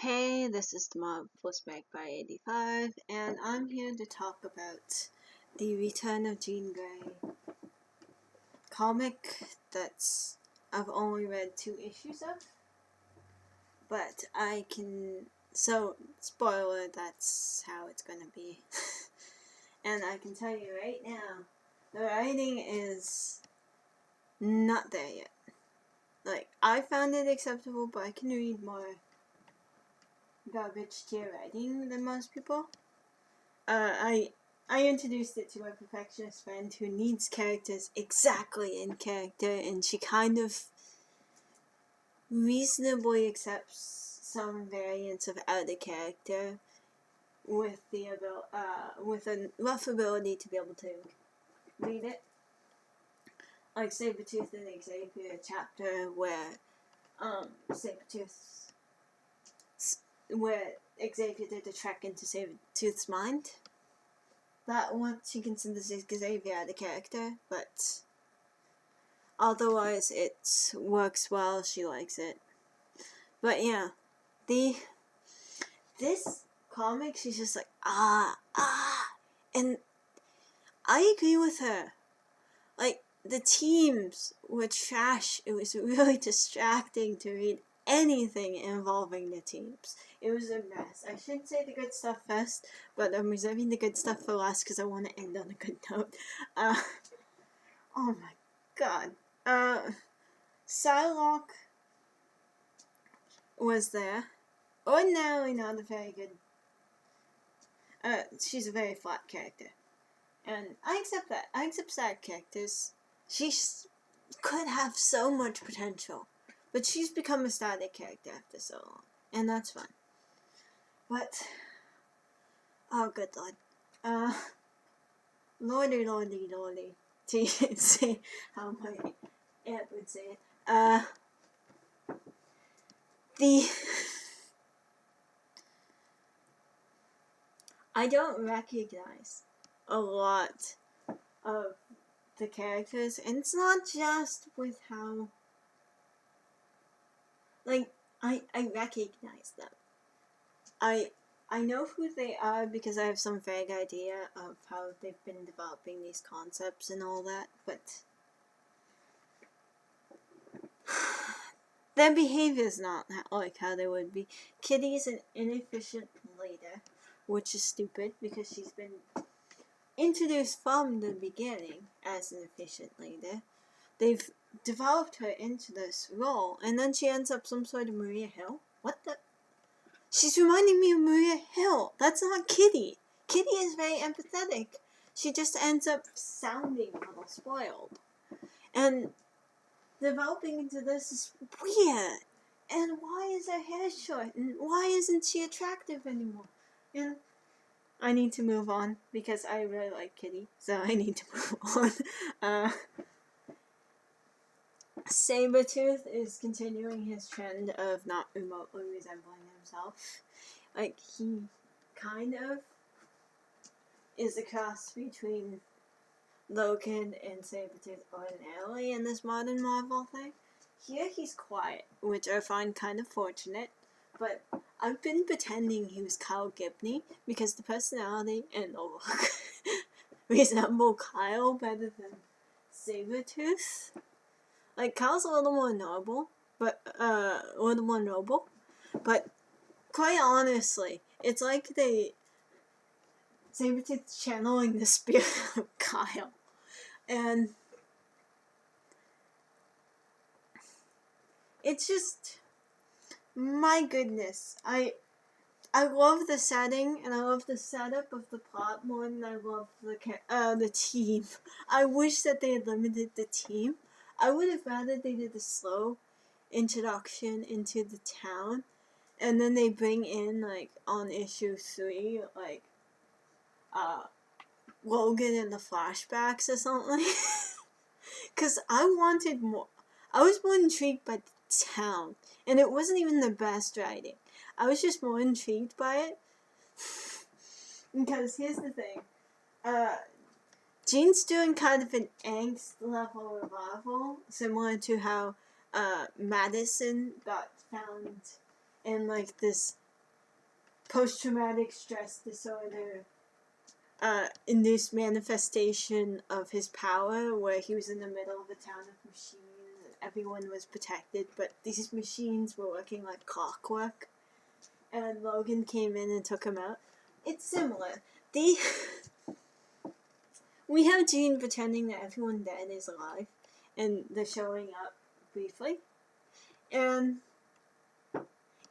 Hey, this is the Mob Flashback by 85, and I'm here to talk about the Return of Jean Grey comic that's I've only read 2 issues of, but spoiler, that's how it's gonna be. And I can tell you right now, the writing is not there yet. Like, I found it acceptable, but I can read more garbage tier writing than most people. I introduced it to my perfectionist friend who needs characters exactly in character, and she kind of reasonably accepts some variants of out of character with with a rough ability to be able to read it. Like Sabretooth and Xavier chapter where Xavier did a trek into Sabretooth's mind. That one she considers Xavier the character, but otherwise it works well. She likes it. But yeah, this comic, she's just like and I agree with her. Like, the teams were trash. It was really distracting to read anything involving the teams. It was a mess. I should say the good stuff first, but I'm reserving the good stuff for last because I want to end on a good note. Oh my god. Psylocke was there. Ordinarily not a very good. She's a very flat character. And I accept that. I accept sad characters. She could have so much potential. But she's become a static character after so long. And that's fine. But, oh good lord. Lordy. To say how my aunt would say it. I don't recognize a lot of the characters, and it's not just with how, like, I recognize them. I know who they are because I have some vague idea of how they've been developing these concepts and all that, but their behavior is not like how they would be. Kitty's an inefficient leader, which is stupid because she's been introduced from the beginning as an efficient leader. They've developed her into this role, and then she ends up some sort of Maria Hill. What the? She's reminding me of Maria Hill. That's not Kitty. Kitty is very empathetic. She just ends up sounding a little spoiled. And developing into this is weird. And why is her hair short? And why isn't she attractive anymore? And I need to move on because I really like Kitty, so I need to move on. Sabretooth is continuing his trend of not remotely resembling himself. Like, he kind of is a cross between Logan and Sabretooth ordinarily in this modern Marvel thing. Here he's quiet, which I find kind of fortunate, but I've been pretending he was Kyle Gibney because the personality and the look resemble Kyle better than Sabretooth. Like, Kyle's a little more noble, but quite honestly, it's like Sabretooth's channeling the spirit of Kyle. And it's just, my goodness, I love the setting, and I love the setup of the plot more than I love the team. I wish that they had limited the team. I would have rather they did a slow introduction into the town, and then they bring in, like, on issue 3, like, Logan in the flashbacks or something. Because I wanted more. I was more intrigued by the town, and it wasn't even the best writing. I was just more intrigued by it. Because here's the thing. Jean's doing kind of an angst level revival, similar to how Madison got found in, like, this post-traumatic stress disorder induced manifestation of his power, where he was in the middle of a town of machines and everyone was protected, but these machines were working like clockwork, and Logan came in and took him out. It's similar. We have Jean pretending that everyone dead is alive, and they're showing up briefly, and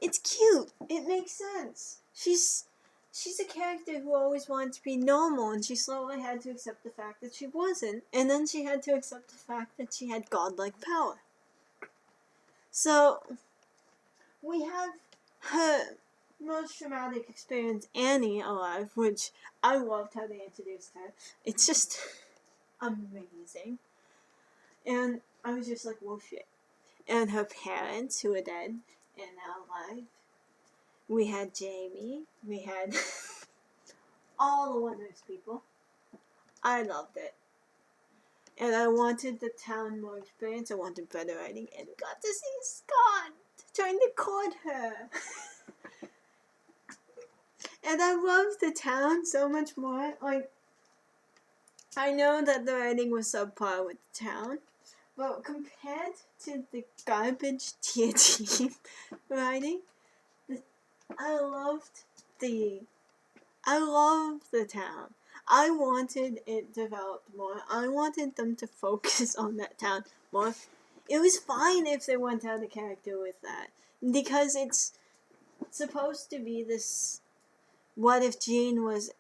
it's cute. It makes sense. She's a character who always wanted to be normal, and she slowly had to accept the fact that she wasn't, and then she had to accept the fact that she had godlike power. So, we have her most traumatic experience, Annie, alive, which I loved how they introduced her. It's just amazing. And I was just like, whoa, shit. And her parents, who are dead and now alive. We had Jamie. We had all the Wondrous people. I loved it. And I wanted the town more experience. I wanted better writing. And got to see Scott trying to court her. And I loved the town so much more. Like, I know that the writing was subpar with the town, but compared to the garbage tier team writing, I loved the town. I wanted it developed more. I wanted them to focus on that town more. It was fine if they went out of character with that, because it's supposed to be this, what if Jean was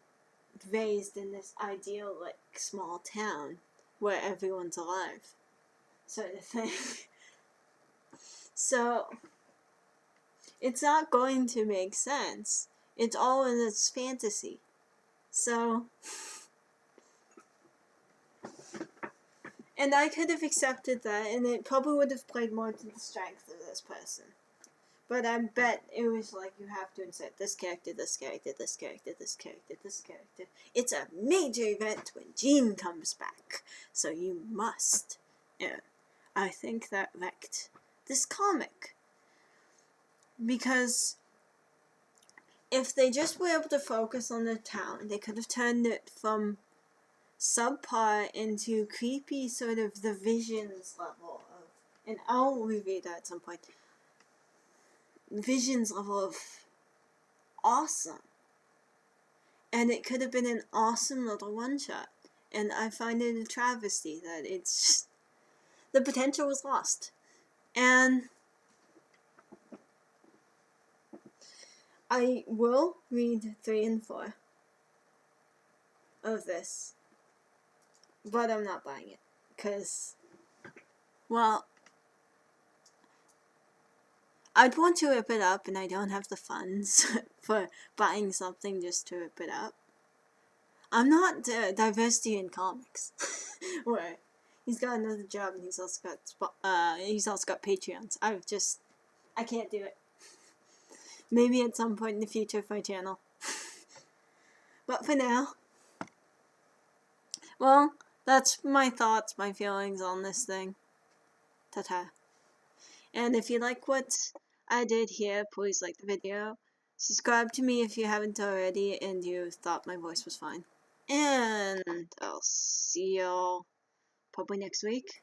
raised in this ideal, like, small town where everyone's alive, sort of thing. So, it's not going to make sense. It's all in this fantasy. So, and I could have accepted that, and it probably would have played more to the strength of this person. But I bet it was like, you have to insert this character, this character, this character, this character, this character. It's a major event when Jean comes back, so you must. And I think that wrecked this comic. Because if they just were able to focus on the town, they could have turned it from subpar into creepy, sort of the Visions level of, and I'll reread that at some point, Visions level of awesome. And it could have been an awesome little one-shot. And I find it a travesty that it's just, the potential was lost. And I will read 3 and 4 of this, but I'm not buying it, because, well, I'd want to rip it up, and I don't have the funds for buying something just to rip it up. I'm not Diversity in Comics, where he's got another job and he's also got Patreons. I can't do it. Maybe at some point in the future for my channel. But for now, well, that's my thoughts, my feelings on this thing. Ta-ta. And if you like what I did here, please like the video. Subscribe to me if you haven't already and you thought my voice was fine. And I'll see y'all probably next week.